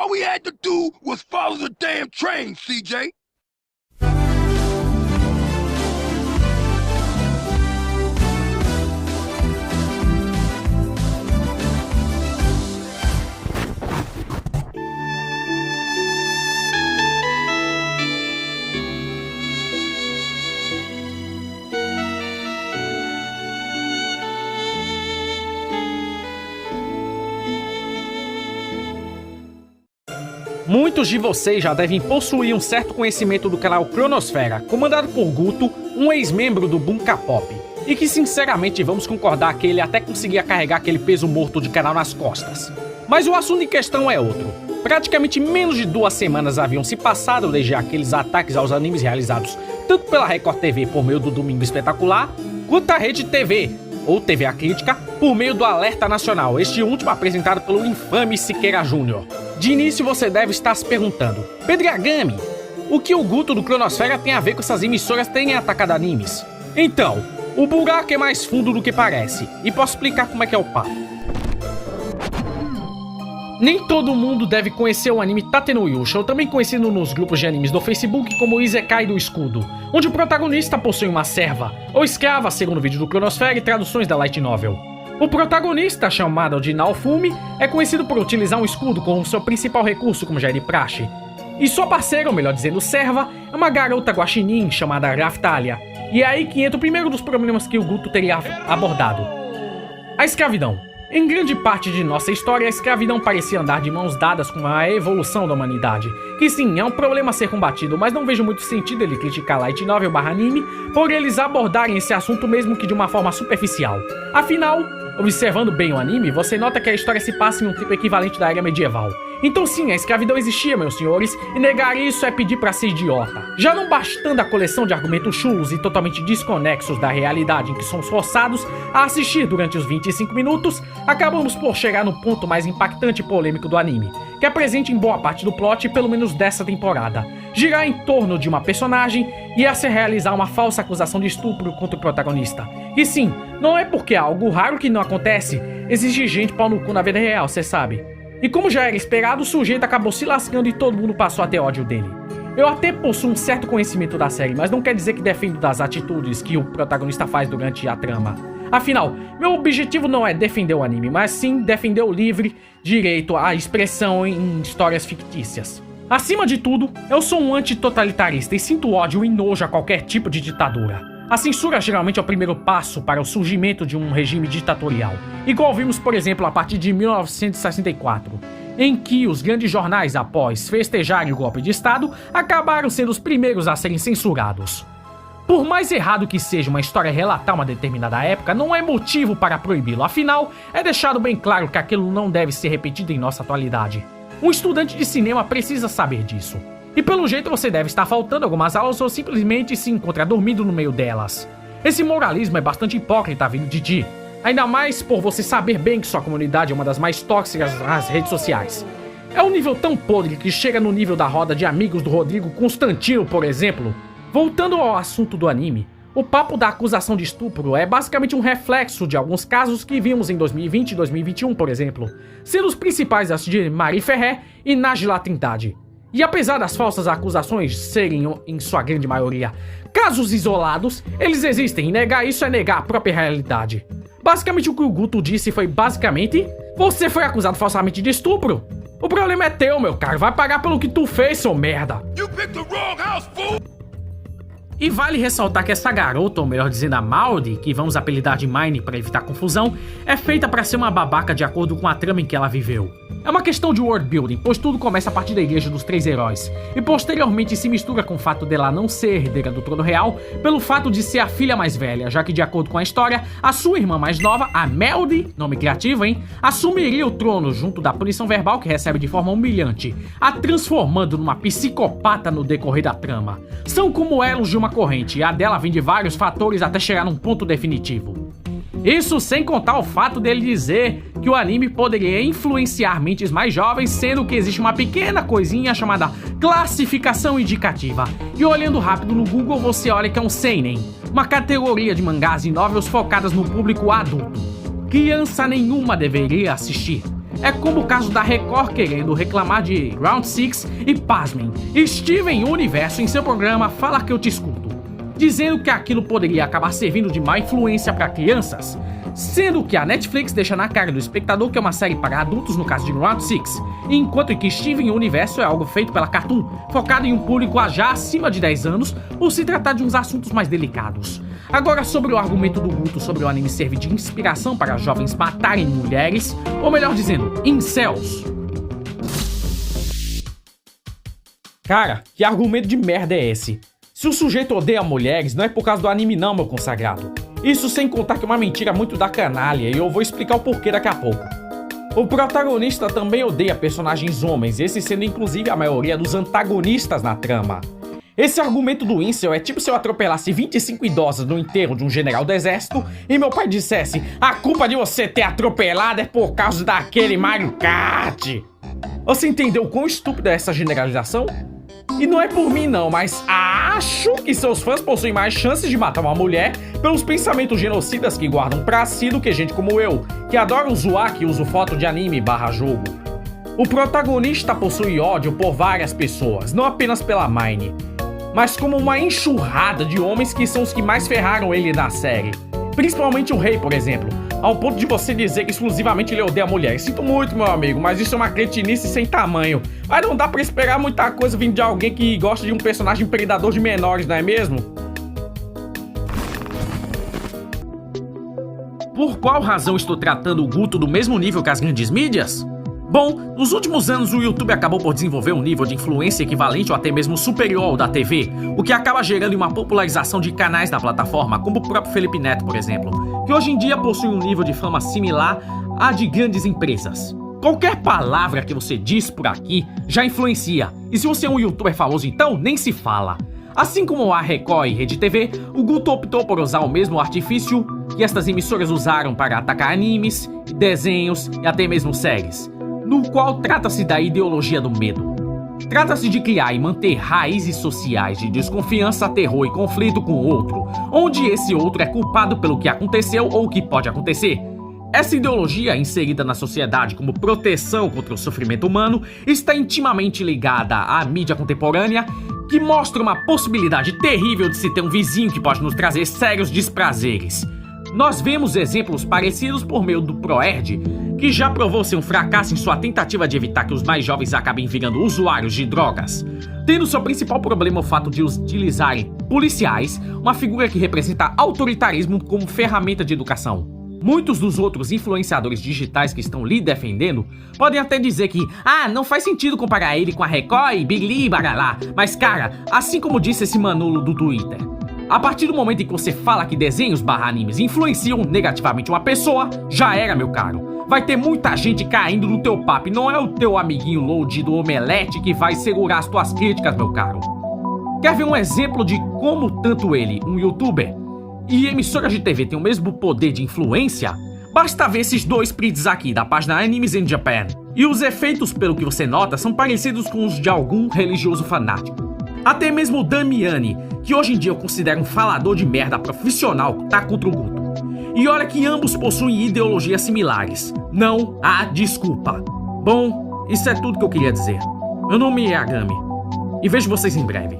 All we had to do was follow the damn train, CJ. Muitos de vocês já devem possuir um certo conhecimento do canal Cronosfera, comandado por Guto, um ex-membro do Bunka Pop, e que sinceramente vamos concordar que ele até conseguia carregar aquele peso morto de canal nas costas. Mas o assunto em questão é outro. Praticamente menos de 2 semanas haviam se passado desde aqueles ataques aos animes realizados tanto pela Record TV por meio do Domingo Espetacular, quanto a Rede TV, ou TV A Crítica, por meio do Alerta Nacional, este último apresentado pelo infame Siqueira Júnior. De início você deve estar se perguntando: Pedregami, o que o Guto do Cronosfera tem a ver com essas emissoras terem atacado animes? Então, o buraco é mais fundo do que parece, e posso explicar como é que é o papo. Nem todo mundo deve conhecer o anime Tate no Yusha, ou também conhecido nos grupos de animes do Facebook como Isekai do Escudo, onde o protagonista possui uma serva, ou escrava, segundo o vídeo do Cronosfera e traduções da Light Novel. O protagonista, chamado de Naofumi, é conhecido por utilizar um escudo como seu principal recurso, como já é de praxe. E sua parceira, ou melhor dizendo serva, é uma garota guaxinim chamada Raftalia. E é aí que entra o primeiro dos problemas que o Guto teria abordado: a escravidão. Em grande parte de nossa história, a escravidão parecia andar de mãos dadas com a evolução da humanidade. Que sim, é um problema a ser combatido, mas não vejo muito sentido ele criticar Light Novel / anime por eles abordarem esse assunto mesmo que de uma forma superficial. Afinal, observando bem o anime, você nota que a história se passa em um tempo equivalente da era medieval. Então sim, a escravidão existia, meus senhores, e negar isso é pedir pra ser idiota. Já não bastando a coleção de argumentos chulos e totalmente desconexos da realidade em que somos forçados a assistir durante os 25 minutos, acabamos por chegar no ponto mais impactante e polêmico do anime, que é presente em boa parte do plot, pelo menos dessa temporada. Girar em torno de uma personagem e a se realizar uma falsa acusação de estupro contra o protagonista. E sim, não é porque é algo raro que não acontece, existe gente pau no cu na vida real, cê sabe. E como já era esperado, o sujeito acabou se lascando e todo mundo passou a ter ódio dele. Eu até possuo um certo conhecimento da série, mas não quer dizer que defendo das atitudes que o protagonista faz durante a trama. Afinal, meu objetivo não é defender o anime, mas sim defender o livre direito à expressão em histórias fictícias. Acima de tudo, eu sou um antitotalitarista e sinto ódio e nojo a qualquer tipo de ditadura. A censura geralmente é o primeiro passo para o surgimento de um regime ditatorial, igual vimos, por exemplo, a partir de 1964, em que os grandes jornais, após festejarem o golpe de Estado, acabaram sendo os primeiros a serem censurados. Por mais errado que seja uma história relatar uma determinada época, não é motivo para proibi-lo, afinal, é deixado bem claro que aquilo não deve ser repetido em nossa atualidade. Um estudante de cinema precisa saber disso. E pelo jeito você deve estar faltando algumas aulas ou simplesmente se encontrar dormindo no meio delas. Esse moralismo é bastante hipócrita vindo de ti. Ainda mais por você saber bem que sua comunidade é uma das mais tóxicas nas redes sociais. É um nível tão podre que chega no nível da roda de amigos do Rodrigo Constantino, por exemplo. Voltando ao assunto do anime, o papo da acusação de estupro é basicamente um reflexo de alguns casos que vimos em 2020 e 2021, por exemplo, sendo os principais as de Marie Ferrer e Najla Trindade. E apesar das falsas acusações serem, em sua grande maioria, casos isolados, eles existem e negar isso é negar a própria realidade. Basicamente o que o Guto disse foi basicamente: você foi acusado falsamente de estupro. O problema é teu, meu caro, vai pagar pelo que tu fez, seu merda. You picked the wrong house, fool! E vale ressaltar que essa garota, ou melhor dizendo a Maudie, que vamos apelidar de Mine para evitar confusão, é feita para ser uma babaca de acordo com a trama em que ela viveu. É uma questão de world building, pois tudo começa a partir da Igreja dos Três Heróis, e posteriormente se mistura com o fato dela não ser herdeira do trono real, pelo fato de ser a filha mais velha, já que de acordo com a história, a sua irmã mais nova, a Maudie, nome criativo, hein, assumiria o trono junto da punição verbal que recebe de forma humilhante, a transformando numa psicopata no decorrer da trama. São como elos de uma corrente, e a dela vem de vários fatores até chegar num ponto definitivo. Isso sem contar o fato dele dizer que o anime poderia influenciar mentes mais jovens, sendo que existe uma pequena coisinha chamada classificação indicativa. E olhando rápido no Google você olha que é um seinen, uma categoria de mangás e novels focadas no público adulto. Criança nenhuma deveria assistir. É como o caso da Record querendo reclamar de Round 6 e, pasmem, Steven Universo em seu programa Fala Que Eu Te Escuto, dizendo que aquilo poderia acabar servindo de má influência para crianças, sendo que a Netflix deixa na cara do espectador que é uma série para adultos no caso de Round 6, enquanto que Steven Universo é algo feito pela Cartoon, focado em um público já acima de 10 anos, por se tratar de uns assuntos mais delicados. Agora, sobre o argumento do Guto sobre o anime servir de inspiração para jovens matarem mulheres, ou melhor dizendo, incels. Cara, que argumento de merda é esse? Se o sujeito odeia mulheres, não é por causa do anime não, meu consagrado. Isso sem contar que é uma mentira muito da canalha, e eu vou explicar o porquê daqui a pouco. O protagonista também odeia personagens homens, esse sendo inclusive a maioria dos antagonistas na trama. Esse argumento do incel é tipo se eu atropelasse 25 idosas no enterro de um general do exército e meu pai dissesse: a culpa de você ter atropelado é por causa daquele Mario Kart. Você entendeu o quão estúpida é essa generalização? E não é por mim não, mas acho que seus fãs possuem mais chances de matar uma mulher pelos pensamentos genocidas que guardam pra si do que gente como eu, que adora zoar que uso foto de anime / jogo. O protagonista possui ódio por várias pessoas, não apenas pela Mine, mas como uma enxurrada de homens que são os que mais ferraram ele na série. Principalmente o rei, por exemplo, ao ponto de você dizer que exclusivamente ele odeia mulheres. Sinto muito, meu amigo, mas isso é uma cretinice sem tamanho. Mas não dá pra esperar muita coisa vindo de alguém que gosta de um personagem predador de menores, não é mesmo? Por qual razão estou tratando o Guto do mesmo nível que as grandes mídias? Bom, nos últimos anos o YouTube acabou por desenvolver um nível de influência equivalente ou até mesmo superior ao da TV, o que acaba gerando uma popularização de canais da plataforma, como o próprio Felipe Neto, por exemplo, que hoje em dia possui um nível de fama similar à de grandes empresas. Qualquer palavra que você diz por aqui já influencia, e se você é um youtuber famoso então, nem se fala. Assim como a Record e Rede TV, o Guto optou por usar o mesmo artifício que estas emissoras usaram para atacar animes, desenhos e até mesmo séries, no qual trata-se da ideologia do medo. Trata-se de criar e manter raízes sociais de desconfiança, terror e conflito com o outro, onde esse outro é culpado pelo que aconteceu ou o que pode acontecer. Essa ideologia, inserida na sociedade como proteção contra o sofrimento humano, está intimamente ligada à mídia contemporânea, que mostra uma possibilidade terrível de se ter um vizinho que pode nos trazer sérios desprazeres. Nós vemos exemplos parecidos por meio do ProErd, que já provou ser um fracasso em sua tentativa de evitar que os mais jovens acabem virando usuários de drogas, tendo seu principal problema o fato de utilizarem policiais, uma figura que representa autoritarismo, como ferramenta de educação. Muitos dos outros influenciadores digitais que estão lhe defendendo podem até dizer que não faz sentido comparar ele com a Record e Bigli e Bagalá, mas cara, assim como disse esse Manolo do Twitter, a partir do momento em que você fala que desenhos / animes influenciam negativamente uma pessoa, já era, meu caro. Vai ter muita gente caindo no teu papo e não é o teu amiguinho load do Omelete que vai segurar as tuas críticas, meu caro. Quer ver um exemplo de como tanto ele, um youtuber, e emissoras de TV têm o mesmo poder de influência? Basta ver esses dois prints aqui da página Animes in Japan. E os efeitos, pelo que você nota, são parecidos com os de algum religioso fanático. Até mesmo o Damiani, que hoje em dia eu considero um falador de merda profissional, tá contra o Guto. E olha que ambos possuem ideologias similares. Não há desculpa. Bom, isso é tudo que eu queria dizer. Meu nome é Agami. E vejo vocês em breve.